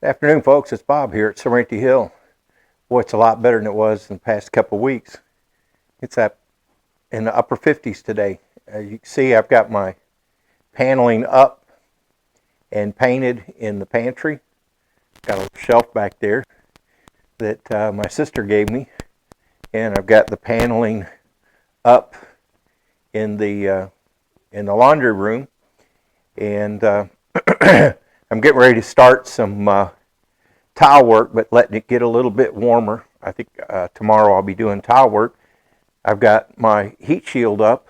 Afternoon, folks. It's Bob here at Serenity Hill. Boy, it's a lot better than it was in the past couple of weeks. It's up in the upper 50s today. You can see I've got my paneling up and painted in the pantry. Got a little shelf back there that my sister gave me, and I've got the paneling up in the laundry room, and I'm getting ready to start some tile work, but letting it get a little bit warmer. I think tomorrow I'll be doing tile work. I've got my heat shield up,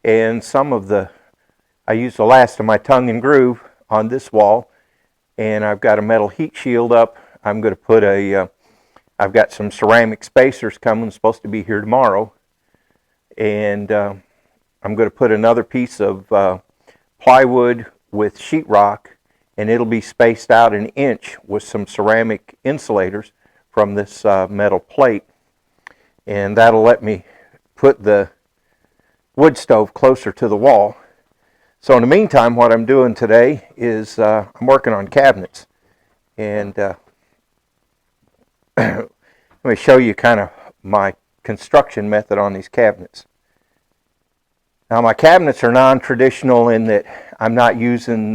and I used the last of my tongue and groove on this wall, and I've got a metal heat shield up. I'm going to put I've got some ceramic spacers coming, supposed to be here tomorrow, and I'm going to put another piece of plywood with sheetrock, and it'll be spaced out an inch with some ceramic insulators from this metal plate, and that'll let me put the wood stove closer to the wall. So in the meantime, what I'm doing today is I'm working on cabinets, and let me show you kind of my construction method on these cabinets. Now, my cabinets are non-traditional in that I'm not using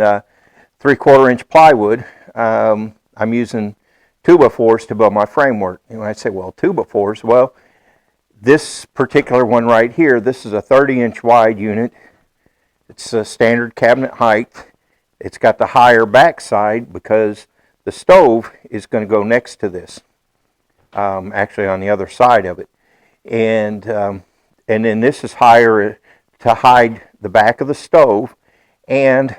3/4 inch plywood. I'm using 2x4s to build my framework. And when I say, well, 2x4s, well, this particular one right here, this is a 30-inch wide unit. It's a standard cabinet height. It's got the higher backside because the stove is going to go next to this, actually on the other side of it. And then this is higher to hide the back of the stove, and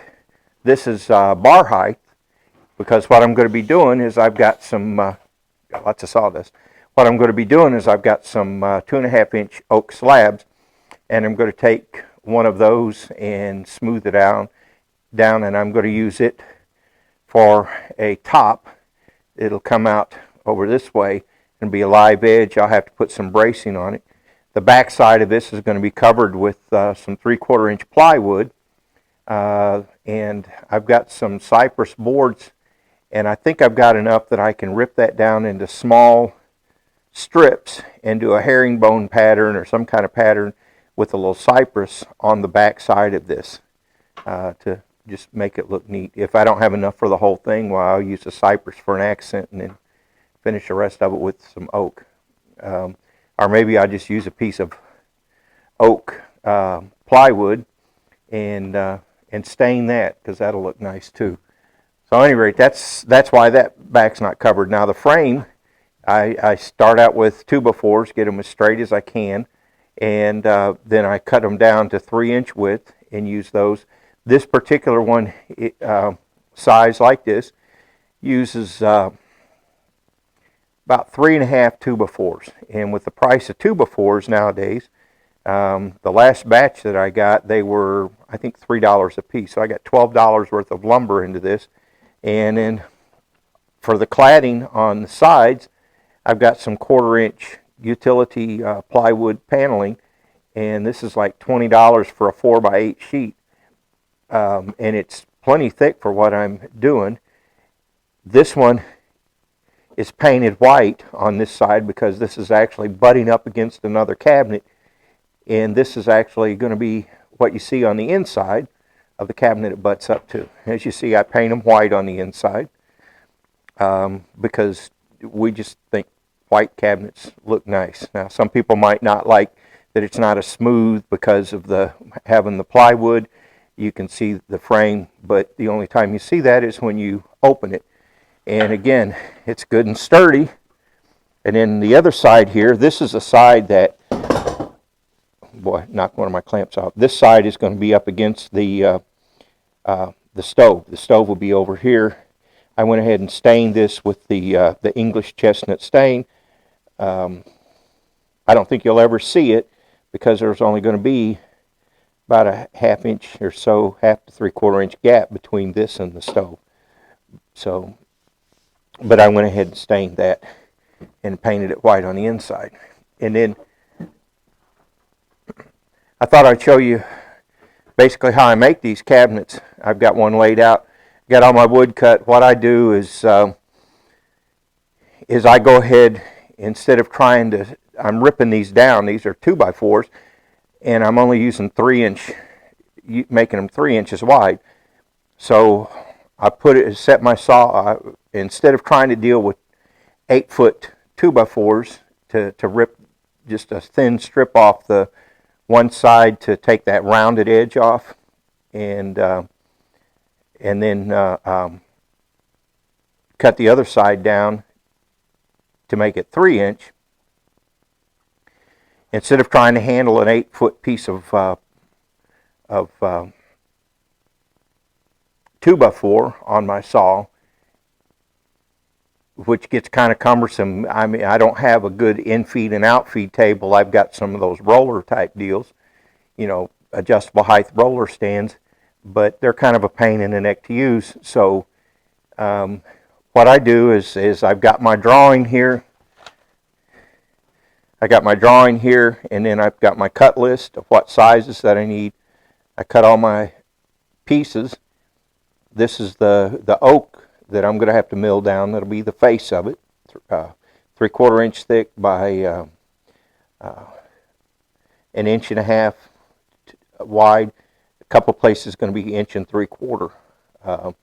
this is bar height, because what I'm going to be doing is I've got some, got lots of sawdust. What I'm going to be doing is I've got some 2.5-inch oak slabs, and I'm going to take one of those and smooth it down, and I'm going to use it for a top. It'll come out over this way and be a live edge. I'll have to put some bracing on it. The back side of this is going to be covered with some 3/4 inch plywood. And I've got some cypress boards, and I think I've got enough that I can rip that down into small strips and do a herringbone pattern or some kind of pattern with a little cypress on the back side of this to just make it look neat. If I don't have enough for the whole thing, well, I'll use the cypress for an accent and then finish the rest of it with some oak. Or maybe I'll just use a piece of oak plywood and stain that, because that'll look nice too. So at any rate, that's why that back's not covered. Now the frame, I start out with 2x4s, get them as straight as I can, and then I cut them down to 3-inch width and use those. This particular one, size like this, uses about 3.5 2x4s, and with the price of 2x4s nowadays, the last batch that I got, they were, I think, $3 a piece. So I got $12 worth of lumber into this. And then for the cladding on the sides, I've got some 1/4-inch utility plywood paneling. And this is like $20 for a 4x8 sheet. And it's plenty thick for what I'm doing. This one is painted white on this side because this is actually butting up against another cabinet. And this is actually going to be what you see on the inside of the cabinet it butts up to. As you see, I paint them white on the inside because we just think white cabinets look nice. Now, some people might not like that it's not as smooth because of having the plywood. You can see the frame, but the only time you see that is when you open it. And again, it's good and sturdy. And then the other side here, this is a side that, boy, knocked one of my clamps out. This side is going to be up against the stove. The stove will be over here. I went ahead and stained this with the English chestnut stain. I don't think you'll ever see it because there's only going to be about a 1/2 inch or so, 1/2 to 3/4 inch gap between this and the stove. So, but I went ahead and stained that and painted it white on the inside. And then I thought I'd show you basically how I make these cabinets. I've got one laid out got all my wood cut, what I do is I go ahead, instead of trying to, I'm ripping these down. These are 2x4s, and I'm only using 3-inch, making them 3 inches wide. So I set my saw, instead of trying to deal with 8-foot 2x4s to rip just a thin strip off the one side to take that rounded edge off, and then cut the other side down to make it 3-inch. Instead of trying to handle an 8-foot piece of 2x4 on my saw, which gets kind of cumbersome. I mean, I don't have a good in-feed and out-feed table. I've got some of those roller type deals, adjustable height roller stands, but they're kind of a pain in the neck to use. So what I do is I've got my drawing here. And then I've got my cut list of what sizes that I need. I cut all my pieces. This is the oak that I'm going to have to mill down. That'll be the face of it, 3/4 inch thick by 1.5 inches wide. A couple places going to be 1 3/4,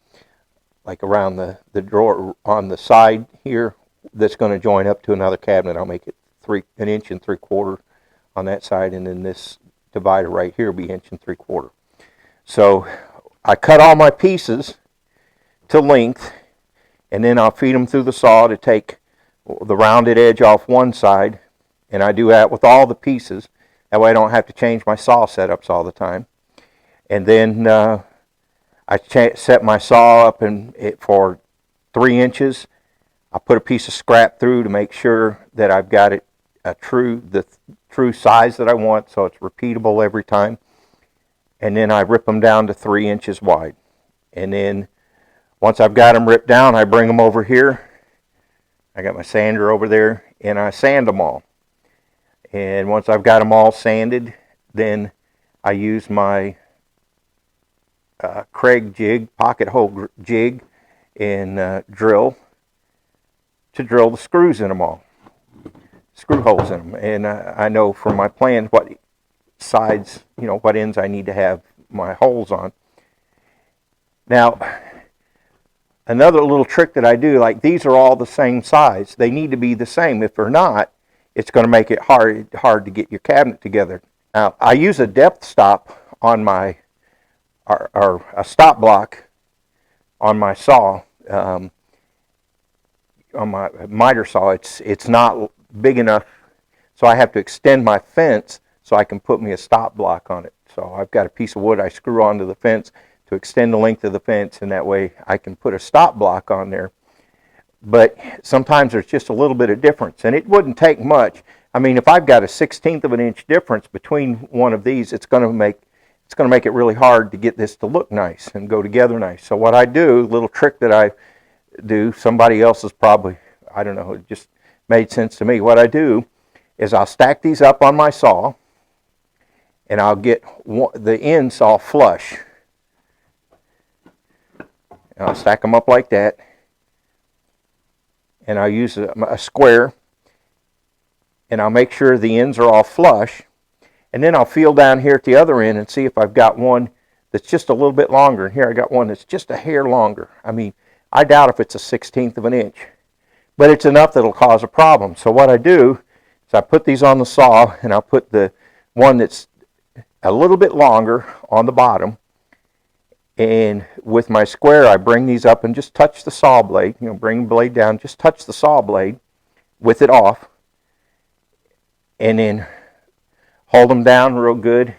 like around the drawer on the side here. That's going to join up to another cabinet. I'll make it 1 3/4 inches on that side, and then this divider right here will be 1 3/4 inches. So I cut all my pieces to length, and then I'll feed them through the saw to take the rounded edge off one side, and I do that with all the pieces. That way I don't have to change my saw setups all the time. And then I set my saw up for 3 inches. I put a piece of scrap through to make sure that I've got it the true size that I want, so it's repeatable every time. And then I rip them down to 3 inches wide. And then once I've got them ripped down, I bring them over here. I got my sander over there, and I sand them all. And once I've got them all sanded, then I use my Craig jig, pocket hole jig, and drill the screws in them all. Screw holes in them. And I know from my plan what sides, what ends I need to have my holes on. Now, another little trick that I do, like these are all the same size. They need to be the same. If they're not, it's going to make it hard to get your cabinet together. Now, I use a depth stop on my, or a stop block on my saw, on my miter saw. It's not big enough, so I have to extend my fence so I can put me a stop block on it. So I've got a piece of wood I screw onto the fence to extend the length of the fence, and that way I can put a stop block on there. But sometimes there's just a little bit of difference, and it wouldn't take much. I mean, if I've got a 1/16 of an inch difference between one of these, it's going to make it really hard to get this to look nice and go together nice. So what I do, little trick that I do, somebody else is probably, I don't know, it just made sense to me. What I do is I'll stack these up on my saw, and I'll get the ends all flush. And I'll stack them up like that, and I'll use a square, and I'll make sure the ends are all flush, and then I'll feel down here at the other end and see if I've got one that's just a little bit longer. And here I got one that's just a hair longer. I mean, I doubt if it's a 1/16 of an inch, but it's enough that'll cause a problem. So what I do is I put these on the saw, and I'll put the one that's a little bit longer on the bottom, and with my square I bring these up and just touch the saw blade, bring the blade down, just touch the saw blade with it off, and then hold them down real good,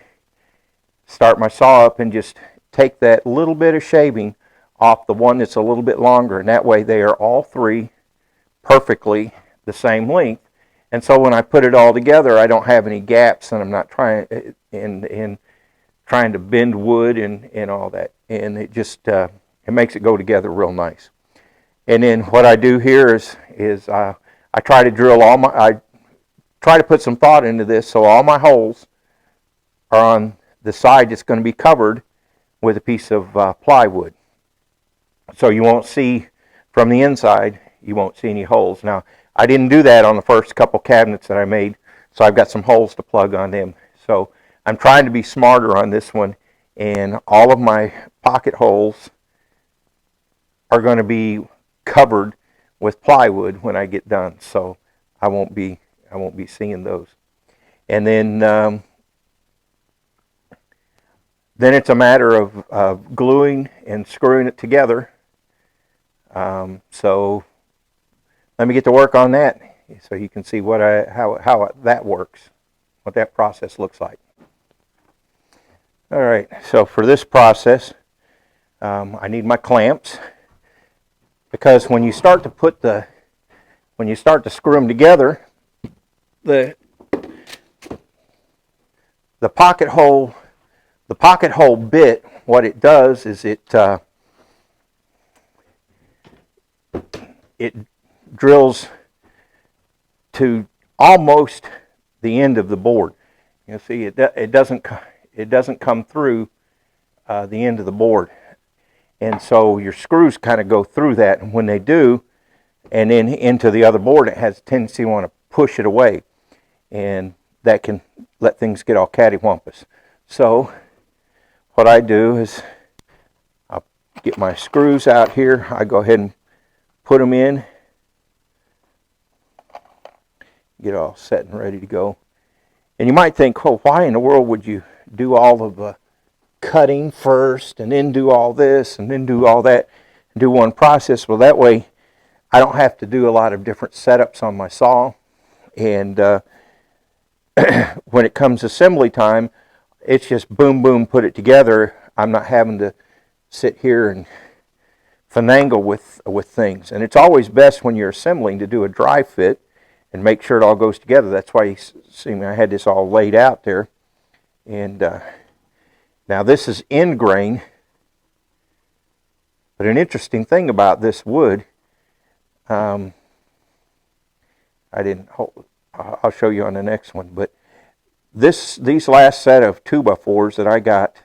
start my saw up, and just take that little bit of shaving off the one that's a little bit longer, and that way they are all three perfectly the same length. And so when I put it all together, I don't have any gaps, and I'm not trying to bend wood and all that, and it just it makes it go together real nice. And then what I do here is I try to drill I try to put some thought into this, so all my holes are on the side that's going to be covered with a piece of plywood. So you won't see from the inside, you won't see any holes. Now, I didn't do that on the first couple cabinets that I made, so I've got some holes to plug on them. So I'm trying to be smarter on this one, and all of my pocket holes are going to be covered with plywood when I get done, so I won't be seeing those. And then it's a matter of gluing and screwing it together. So let me get to work on that, so you can see how that works, what that process looks like. All right, so for this process, I need my clamps, because when you start to screw them together, the pocket hole bit, what it does is it drills to almost the end of the board. You see, it doesn't come through the end of the board, and so your screws kind of go through that, and when they do, and then into the other board, it has a tendency to want to push it away, and that can let things get all cattywampus. So what I do is I'll get my screws out here. I go ahead and put them in, get all set and ready to go. And you might think, well, why in the world would you do all of the cutting first and then do all this and then do all that and do one process? Well, that way I don't have to do a lot of different setups on my saw, and when it comes assembly time, it's just boom, boom, put it together. I'm not having to sit here and finagle with things. And it's always best when you're assembling to do a dry fit and make sure it all goes together. That's why you see me, I had this all laid out there. And now this is end grain. But an interesting thing about this wood, I'll show you on the next one, but these last set of 2x4s that I got,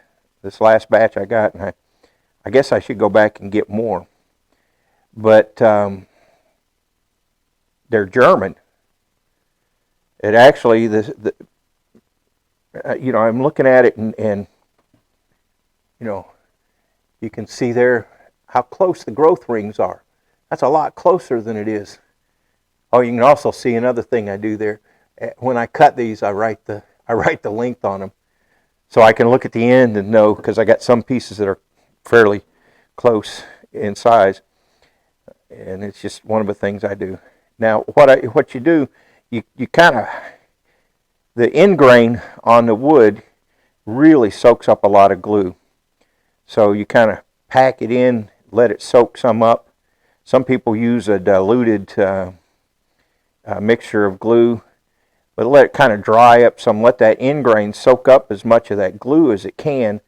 this last batch I got, and I guess I should go back and get more, but they're German. It actually, I'm looking at it, and you can see there how close the growth rings are. That's a lot closer than it is. Oh, you can also see another thing I do there. When I cut these, I write the length on them, so I can look at the end and know, because I got some pieces that are fairly close in size, and it's just one of the things I do. Now, what you do, you kind of, the end grain on the wood really soaks up a lot of glue, so you kind of pack it in, let it soak some up. Some people use a diluted mixture of glue, but let it kind of dry up some. Let that end grain soak up as much of that glue as it can,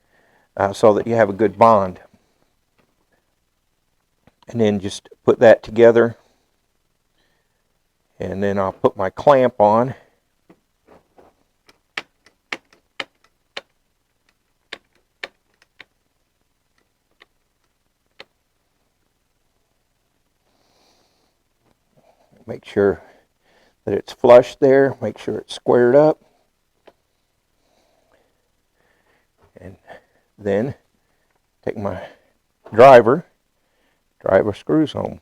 so that you have a good bond. And then just put that together, and then I'll put my clamp on. Make sure that it's flush there, make sure it's squared up, and then take my drive our screws home.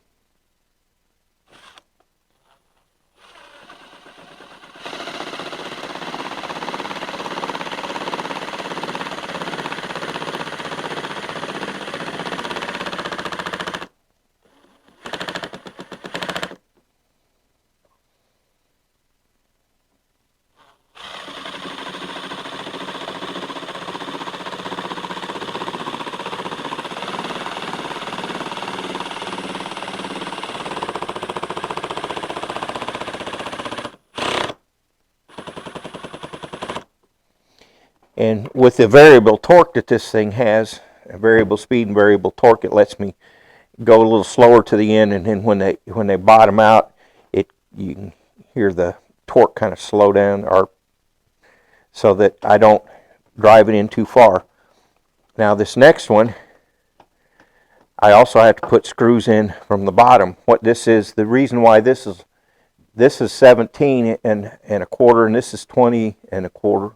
And with the variable torque that this thing has, a variable speed and variable torque, it lets me go a little slower to the end, and then when they bottom out, you can hear the torque kind of slow down, or so that I don't drive it in too far. Now this next one, I also have to put screws in from the bottom. What this is, the reason why this is 17 and a quarter, and this is 20 and a quarter,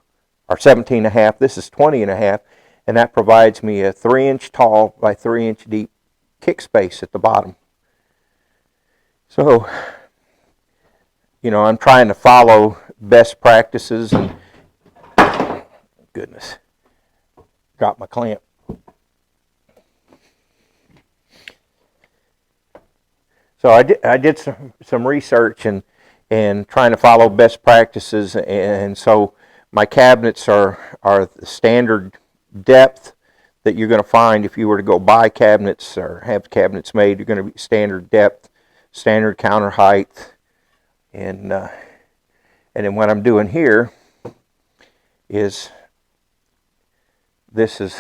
or 17 and a half. This is 20 and a half, and that provides me a 3-inch tall by 3-inch deep kick space at the bottom. So, you know, I'm trying to follow best practices, and goodness, dropped my clamp. So I did some research and trying to follow best practices, and so my cabinets are the standard depth that you're going to find if you were to go buy cabinets or have cabinets made. You're going to be standard depth, standard counter height, and then what I'm doing here is this is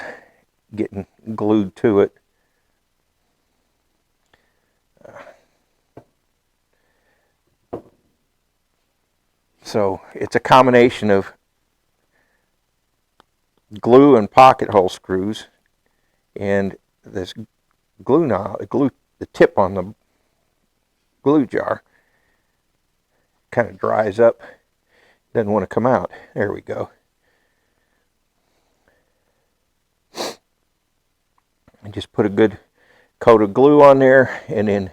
getting glued to it. So it's a combination of glue and pocket hole screws, and this the tip on the glue jar kind of dries up, doesn't want to come out. There we go. And just put a good coat of glue on there, and then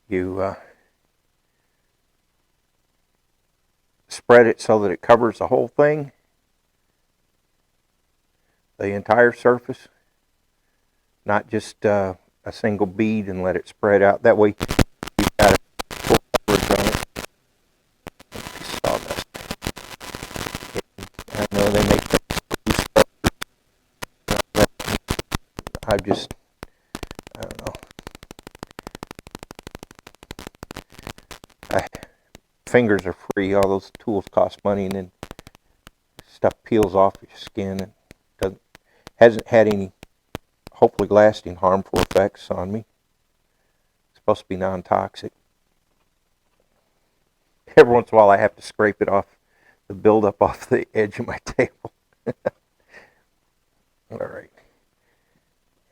you spread it so that it covers the whole thing, the entire surface, not just a single bead, and let it spread out. That way you've got a full coverage on it. Sawdust. I know they make that. I don't know. Fingers are free. All those tools cost money, and then stuff peels off your skin and hasn't had any hopefully lasting harmful effects on me. It's supposed to be non-toxic. Every once in a while I have to scrape it off, the buildup off the edge of my table. Alright.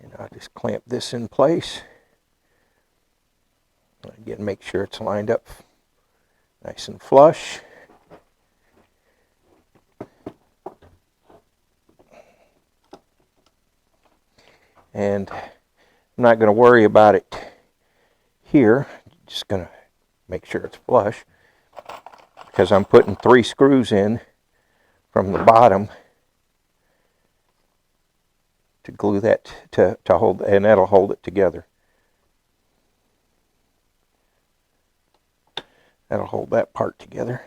And I'll just clamp this in place. Again, make sure it's lined up nice and flush. And I'm not going to worry about it here. Just going to make sure it's flush, because I'm putting 3 screws in from the bottom to glue that to hold, and that'll hold it together. That'll hold that part together.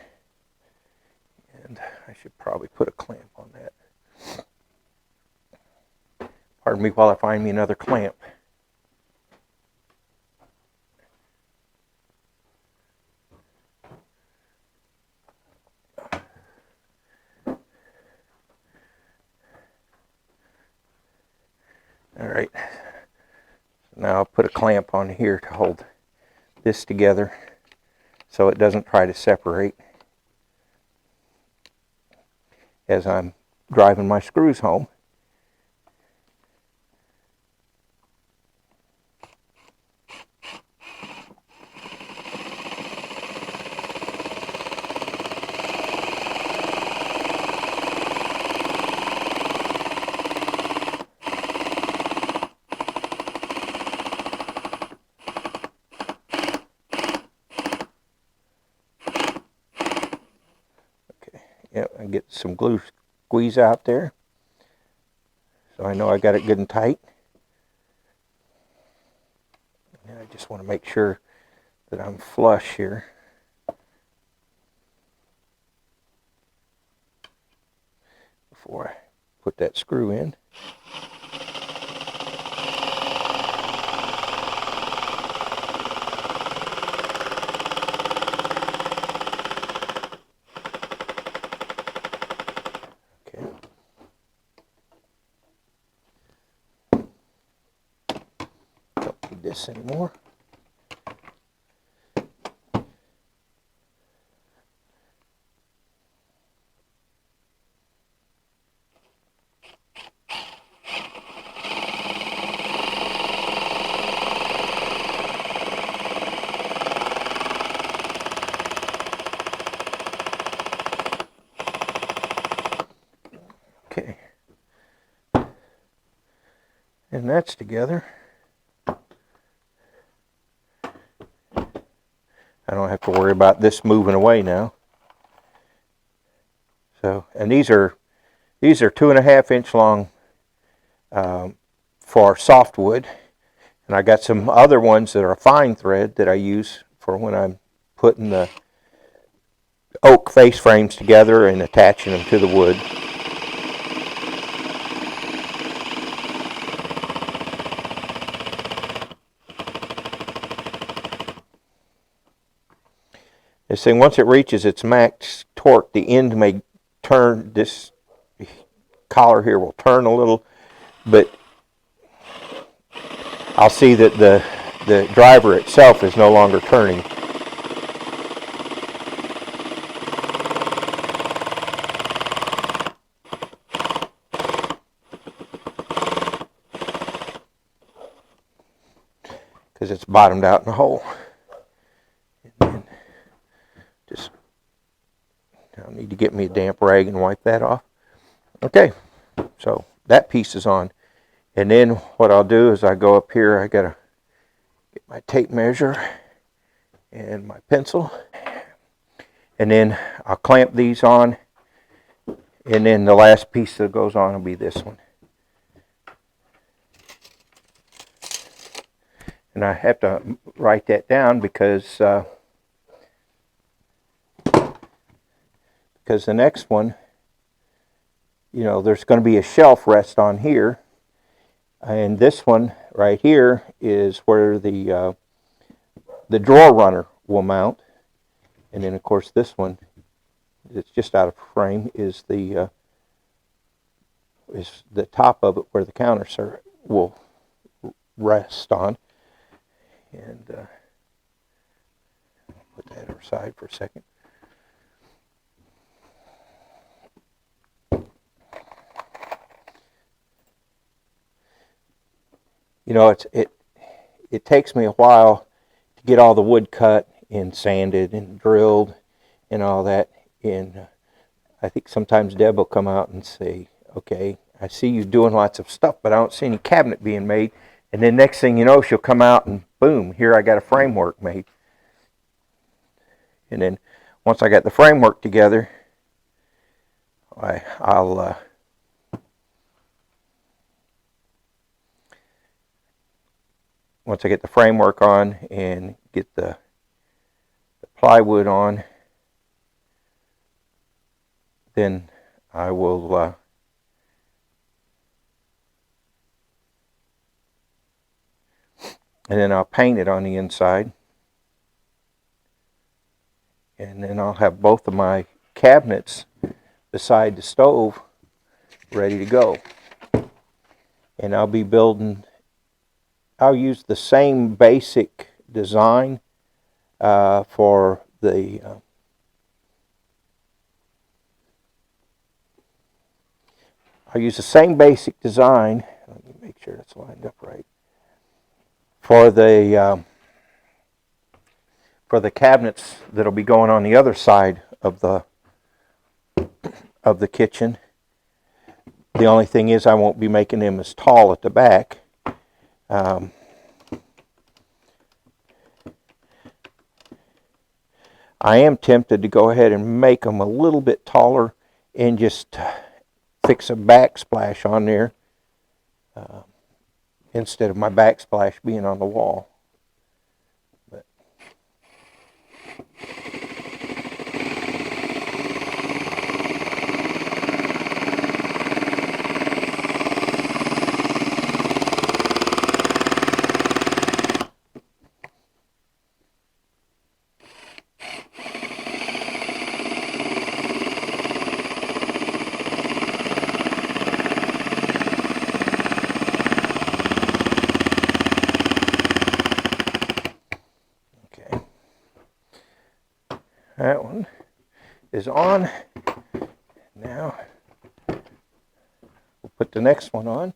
And I should probably put a clamp on that. Pardon me while I find me another clamp. Alright, now I'll put a clamp on here to hold this together so it doesn't try to separate as I'm driving my screws home. Yep, I get some glue squeeze out there, so I know I got it good and tight. And I just want to make sure that I'm flush here. Before I put that screw in. This anymore. Okay. And that's together. I don't have to worry about this moving away now. So, and these are 2.5 inch long for softwood, and I got some other ones that are fine thread that I use for when I'm putting the oak face frames together and attaching them to the wood. This thing, once it reaches its max torque, the end may turn, this collar here will turn a little, but I'll see that the driver itself is no longer turning. Because it's bottomed out in the hole. And then just, I'll need to get me a damp rag and wipe that off. Okay, so that piece is on. And then what I'll do is I go up here, I gotta get my tape measure and my pencil. And then I'll clamp these on. And then the last piece that goes on will be this one. And I have to write that down because the next one, you know, there's going to be a shelf rest on here, and this one right here is where the drawer runner will mount, and then of course this one, it's just out of frame, is the top of it where the counter will rest on. And put that aside for a second. You know, it takes me a while to get all the wood cut and sanded and drilled and all that. And I think sometimes Deb will come out and say, okay, I see you doing lots of stuff, but I don't see any cabinet being made. And then next thing you know, she'll come out and boom, here I got a framework made. And then once I got the framework together, I'll once I get the framework on and get the plywood on, then I will and then I'll paint it on the inside. And then I'll have both of my cabinets beside the stove ready to go. And I'll be building, I'll use the same basic design for the I'll use the same basic design. Let me make sure it's lined up right. For the cabinets that'll be going on the other side of the kitchen. The only thing is I won't be making them as tall at the back. I am tempted to go ahead and make them a little bit taller and just fix a backsplash on there instead of my backsplash being on the wall. But that one is on. Now we'll put the next one on.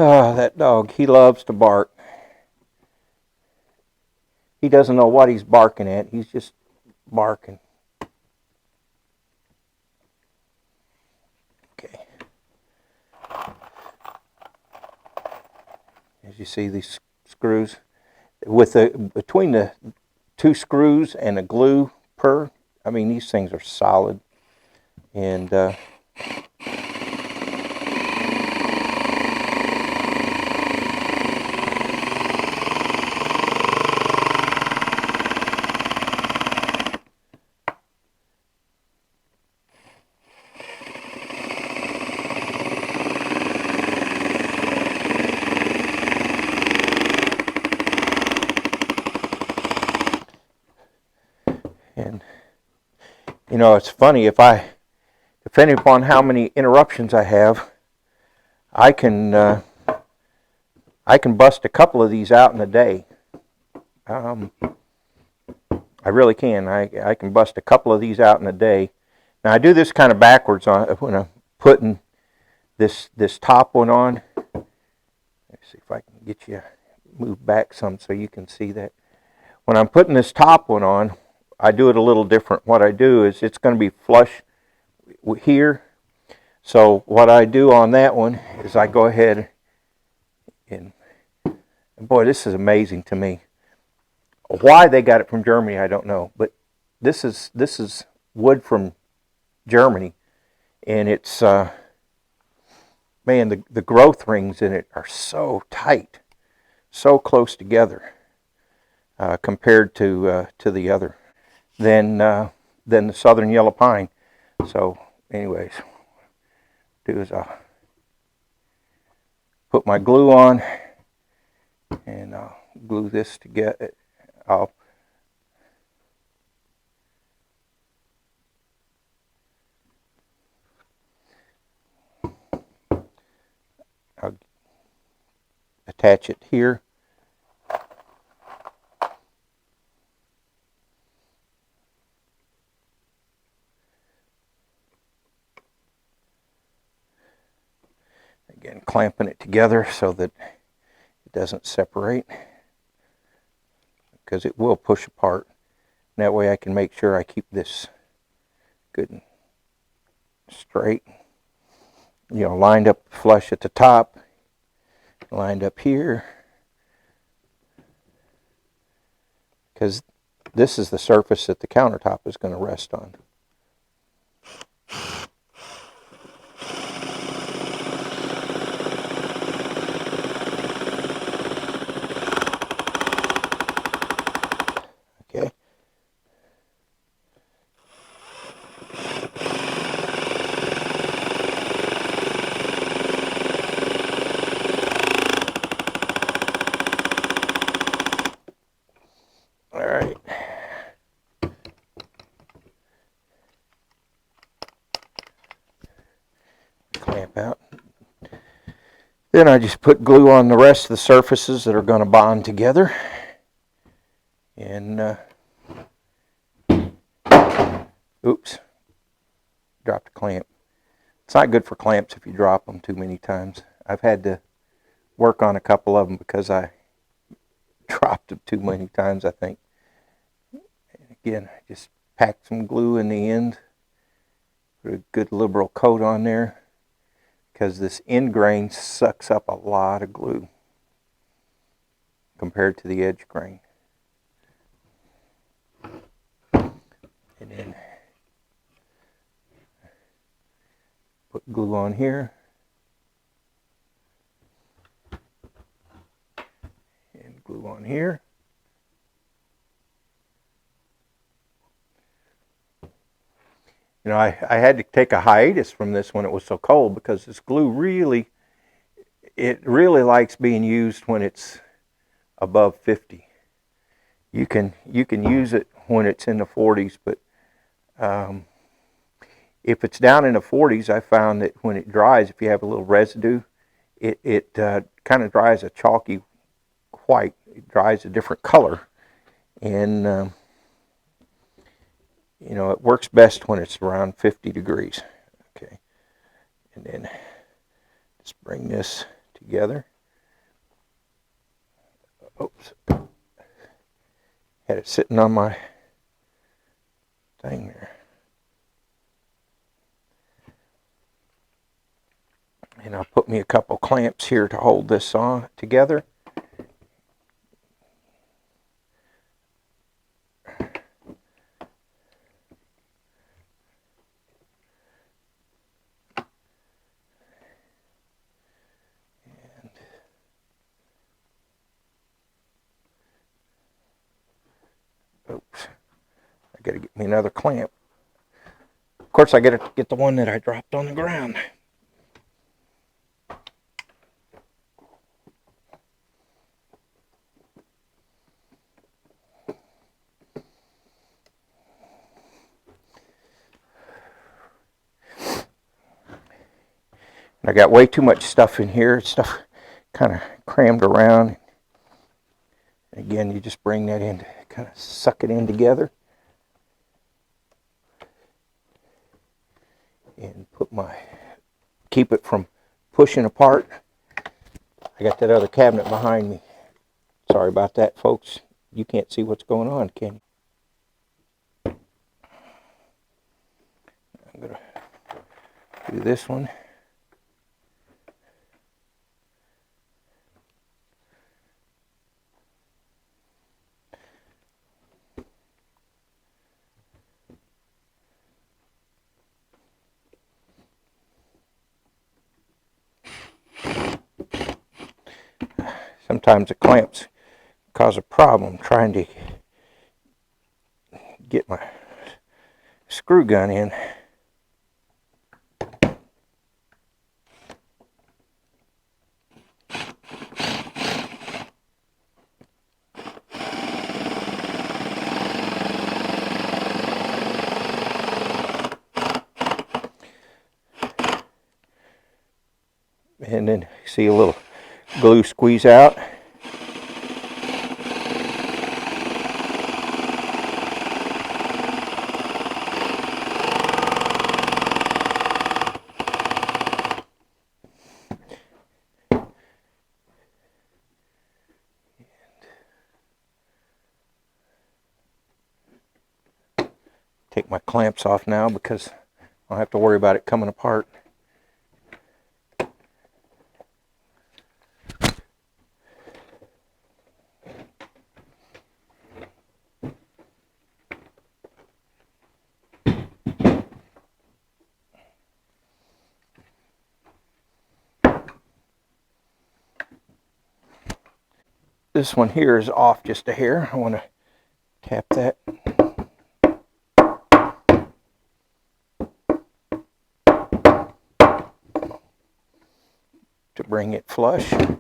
Oh, that dog, he loves to bark. He doesn't know what he's barking at. He's just barking. Okay. As you see, these screws, between the 2 screws and a glue I mean, these things are solid. And you know, it's funny, depending upon how many interruptions I have, I can bust a couple of these out in a day. I really can. I can bust a couple of these out in a day. Now I do this kind of backwards when I'm putting this top one on. Let's see if I can get you move back some so you can see that. When I'm putting this top one on, I do it a little different. What I do is it's going to be flush here. So what I do on that one is I go ahead and boy, this is amazing to me. Why they got it from Germany, I don't know. But this is wood from Germany, and it's man, the growth rings in it are so tight, so close together compared to the other than the southern yellow pine. So, anyways, do is I'll put my glue on, and I'll glue this together. I'll attach it here. Again, clamping it together so that it doesn't separate, because it will push apart. And that way I can make sure I keep this good and straight. You know, lined up flush at the top, lined up here, because this is the surface that the countertop is going to rest on. Okay. All right. Clamp out. Then I just put glue on the rest of the surfaces that are going to bond together. And oops, dropped a clamp. It's not good for clamps if you drop them too many times. I've had to work on a couple of them because I dropped them too many times, I think. And again, I just packed some glue in the end. Put a good liberal coat on there, because this end grain sucks up a lot of glue compared to the edge grain. And then put glue on here. And glue on here. You know, I had to take a hiatus from this when it was so cold, because this glue really likes being used when it's above 50. You can use it when it's in the 40s, but if it's down in the 40s, I found that when it dries, if you have a little residue, it kind of dries a chalky white. It dries a different color, and you know, it works best when it's around 50 degrees. Okay, and then just bring this together. Oops. Had it sitting on my thing there. And I'll put me a couple clamps here to hold this on together. Oops. I gotta get me another clamp. Of course, I gotta get the one that I dropped on the ground. I got way too much stuff in here. Stuff kind of crammed around. Again, you just bring that in to kind of suck it in together. And keep it from pushing apart. I got that other cabinet behind me. Sorry about that, folks. You can't see what's going on, can you? I'm going to do this one. Sometimes the clamps cause a problem trying to get my screw gun in. And then see a little glue squeeze out. Take my clamps off now because I don't have to worry about it coming apart. This one here is off just a hair. I want to tap that. To bring it flush. There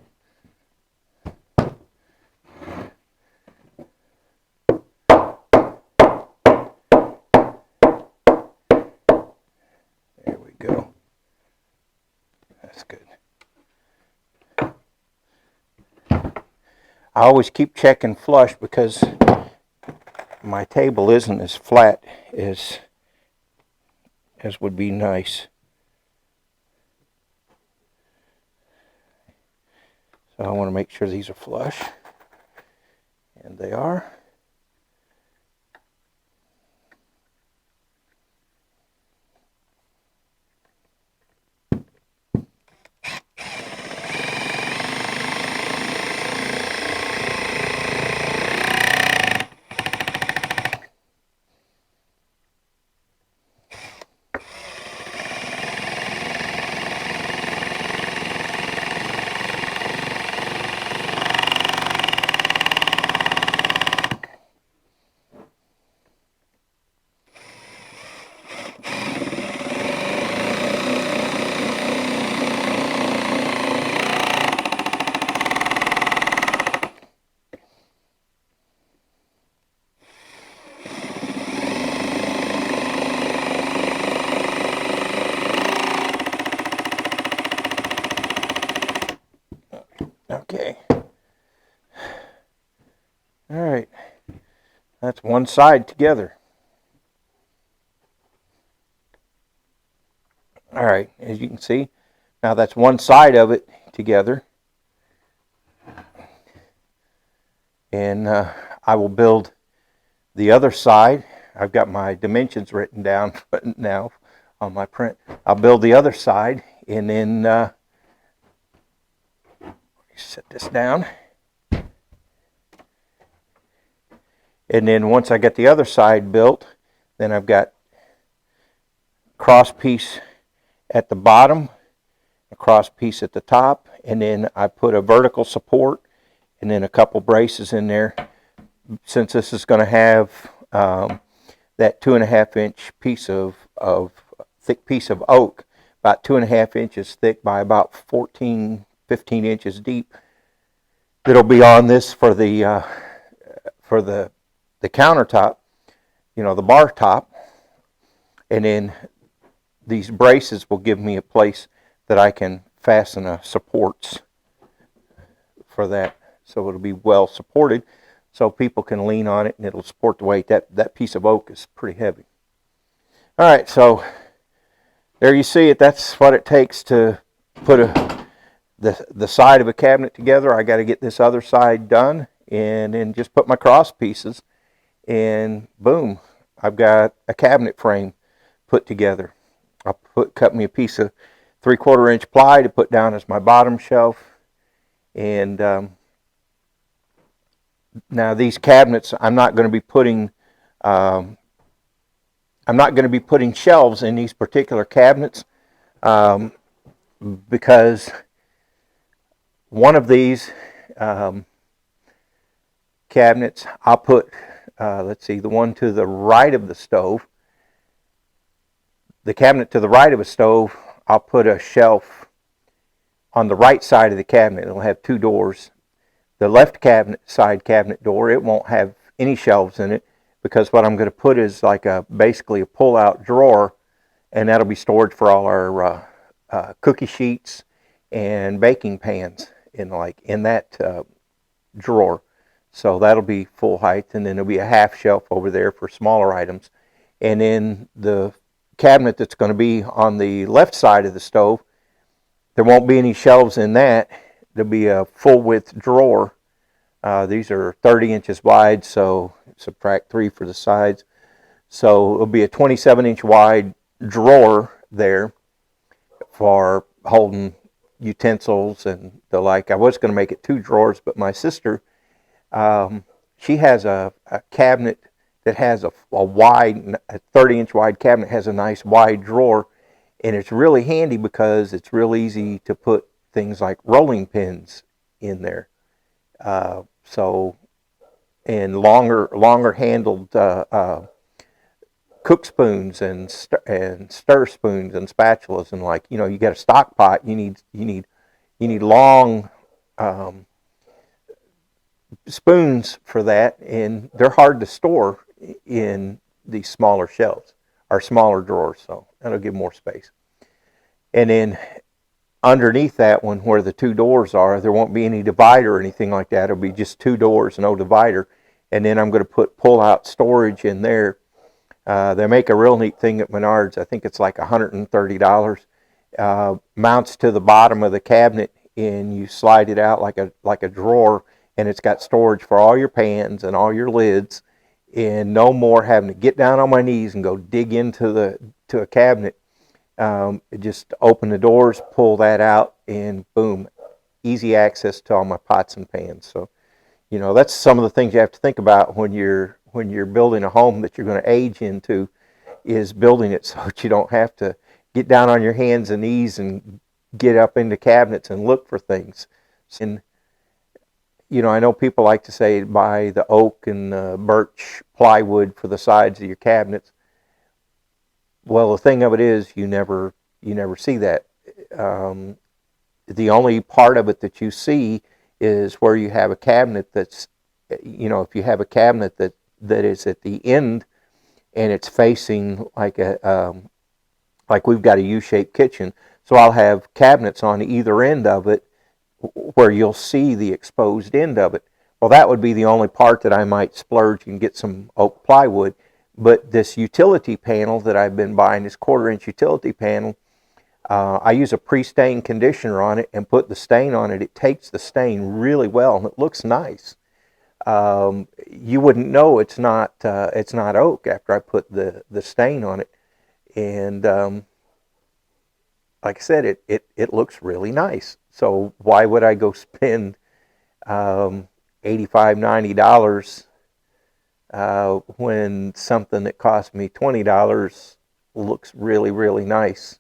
we go. That's good. I always keep checking flush because my table isn't as flat as would be nice. So I want to make sure these are flush. And they are. Okay. All right. That's one side together. All right, as you can see, now that's one side of it together. and I will build the other side. I've got my dimensions written down now on my print. I'll build the other side, and then set this down. And then once I get the other side built, then I've got cross piece at the bottom, a cross piece at the top, and then I put a vertical support and then a couple braces in there. Since this is going to have that 2.5 inch piece of thick piece of oak, about 2.5 inches thick by about 14, 15 inches deep, that'll be on this for the countertop, the bar top, and then these braces will give me a place that I can fasten supports for that, so it'll be well supported, so people can lean on it and it'll support the weight. That piece of oak is pretty heavy. All right, so there you see it. That's what it takes to put the side of a cabinet together. I got to get this other side done, and then just put my cross pieces, and boom, I've got a cabinet frame put together. I'll cut me a piece of 3/4 inch ply to put down as my bottom shelf, and now these cabinets, I'm not going to be putting shelves in these particular cabinets, because one of these cabinets, I'll put, let's see, the one to the right of the stove. The cabinet to the right of a stove, I'll put a shelf on the right side of the cabinet. It'll have 2 doors. The left side cabinet door, it won't have any shelves in it, because what I'm going to put is like basically a pull-out drawer, and that'll be storage for all our cookie sheets and baking pans in that drawer. So that'll be full height, and then there'll be a half shelf over there for smaller items. And then the cabinet that's going to be on the left side of the stove, there won't be any shelves in that. There'll be a full width drawer. These are 30 inches wide, so subtract 3 for the sides. So it'll be a 27 inch wide drawer there for holding utensils and the like. I was going to make it 2 drawers, but my sister, she has a cabinet that has a 30 inch wide cabinet, has a nice wide drawer, and it's really handy because it's real easy to put things like rolling pins in there. And longer handled cook spoons and stir spoons and spatulas, and you got a stock pot, you need long spoons for that, and they're hard to store in these smaller shelves or smaller drawers, so that'll give more space. And then underneath that one, where the 2 doors are, there won't be any divider or anything like that. It'll be just 2 doors, no divider. And then I'm going to put pull-out storage in there. They make a real neat thing at Menards. I think it's like $130. Mounts to the bottom of the cabinet, and you slide it out like a drawer, and it's got storage for all your pans and all your lids, and no more having to get down on my knees and go dig into a cabinet. Just open the doors, pull that out, and boom, easy access to all my pots and pans. So, that's some of the things you have to think about when you're building a home that you're going to age into, is building it so that you don't have to get down on your hands and knees and get up into cabinets and look for things. And I know people like to say buy the oak and the birch plywood for the sides of your cabinets. Well, the thing of it is, you never see that. The only part of it that you see is where you have a cabinet that's, if you have a cabinet that is at the end and it's facing like we've got a U-shaped kitchen, so I'll have cabinets on either end of it where you'll see the exposed end of it. Well, that would be the only part that I might splurge and get some oak plywood. But this utility panel that I've been buying, this 1/4 inch utility panel, I use a pre-stain conditioner on it and put the stain on it. It takes the stain really well, and it looks nice. you wouldn't know it's not oak after I put the stain on it. And like I said, it looks really nice. So why would I go spend $85, $90 when something that cost me $20 looks really, really nice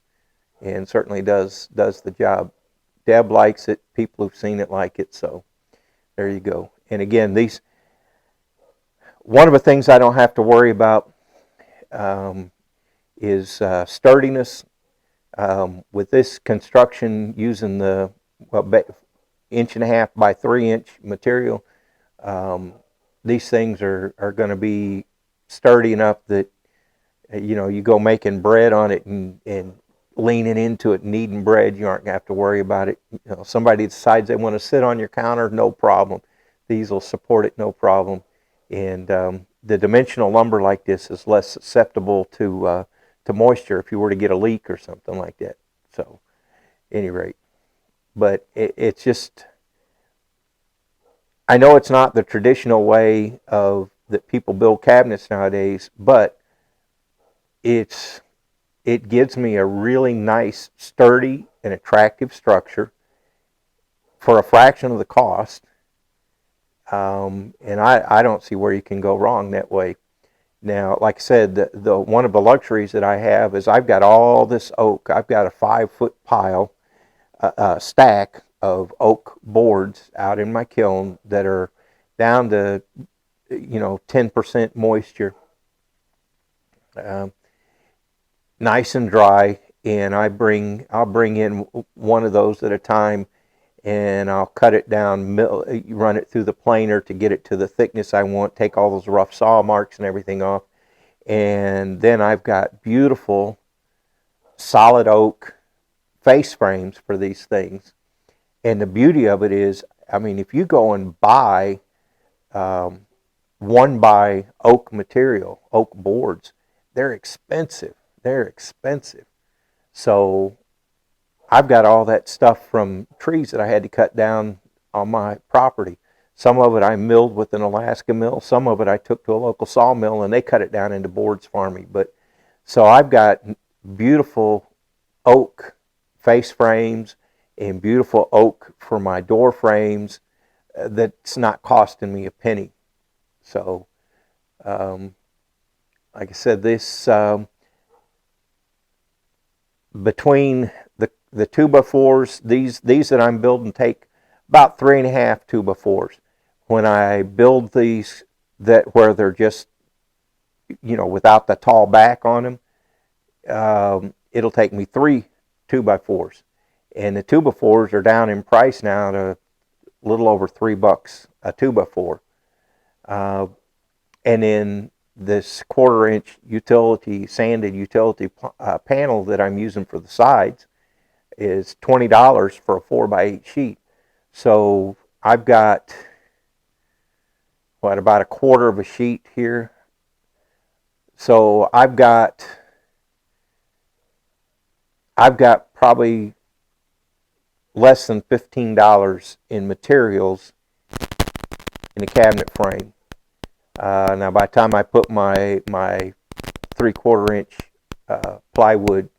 and certainly does the job. Deb likes it. People who've seen it like it. So there you go. And again, one of the things I don't have to worry about is sturdiness. With this construction using the inch and a half by 3-inch material, these things are going to be sturdy enough that you go making bread on it and leaning into it, kneading bread, you aren't going to have to worry about it. Somebody decides they want to sit on your counter, no problem. These will support it, no problem. And the dimensional lumber like this is less susceptible to moisture if you were to get a leak or something like that. So, at any rate, but it's just, I know it's not the traditional way that people build cabinets nowadays, but it gives me a really nice, sturdy, and attractive structure for a fraction of the cost. And I don't see where you can go wrong that way. Now, like I said, the one of the luxuries that I have is I've got all this oak. I've got a 5-foot pile, stack of oak boards out in my kiln that are down to 10% moisture, nice and dry. And I'll bring in one of those at a time, and I'll cut it down, run it through the planer to get it to the thickness I want, take all those rough saw marks and everything off. And then I've got beautiful solid oak face frames for these things. And the beauty of it is, I mean, if you go and buy 1x oak material, oak boards, they're expensive. They're expensive. So I've got all that stuff from trees that I had to cut down on my property. Some of it I milled with an Alaska mill. Some of it I took to a local sawmill and they cut it down into boards for me. But so I've got beautiful oak face frames and beautiful oak for my door frames that's not costing me a penny. So, like I said, this between the 2x4s, these that I'm building take about 3.5 2x4s. When I build these where they're just without the tall back on them, it'll take me 3 2x4s, and the 2x4s are down in price now to a little over $3 a 2x4. And then this 1/4-inch sanded utility panel that I'm using for the sides is $20 for a 4x8 sheet. So I've got about 1/4 of a sheet here. So I've got probably less than $15 in materials in a cabinet frame. Now by the time I put my 3/4-inch plywood,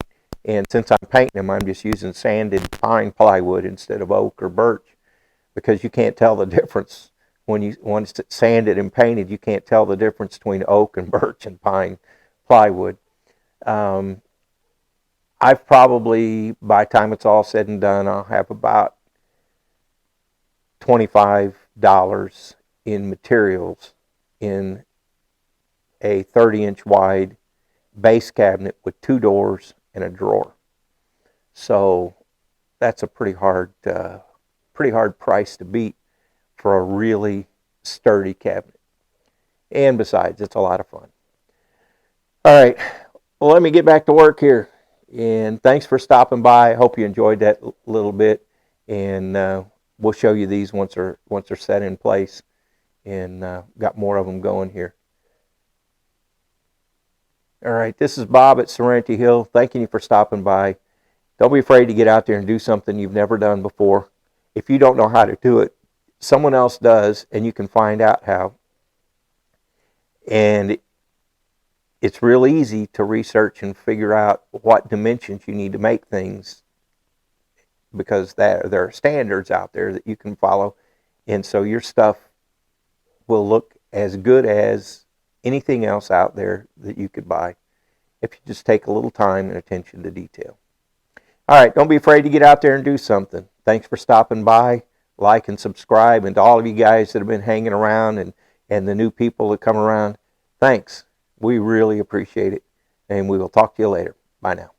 and since I'm painting them, I'm just using sanded pine plywood instead of oak or birch, because you can't tell the difference once it's sanded and painted. You can't tell the difference between oak and birch and pine plywood. I've probably, by the time it's all said and done, I'll have about $25 in materials in a 30-inch wide base cabinet with 2 doors and a drawer. So that's a pretty hard price to beat for a really sturdy cabinet. And besides, it's a lot of fun. All right, well, let me get back to work here. And thanks for stopping by. I hope you enjoyed that little bit. And we'll show you these once they're set in place, and got more of them going here. All right, this is Bob at Serenity Hill. Thanking you for stopping by. Don't be afraid to get out there and do something you've never done before. If you don't know how to do it, someone else does, and you can find out how. And it's real easy to research and figure out what dimensions you need to make things, because there are standards out there that you can follow, and so your stuff will look as good as anything else out there that you could buy if you just take a little time and attention to detail. All right, don't be afraid to get out there and do something. Thanks for stopping by. Like and subscribe, and to all of you guys that have been hanging around, and the new people that come around, thanks. We really appreciate it, and we will talk to you later. Bye now.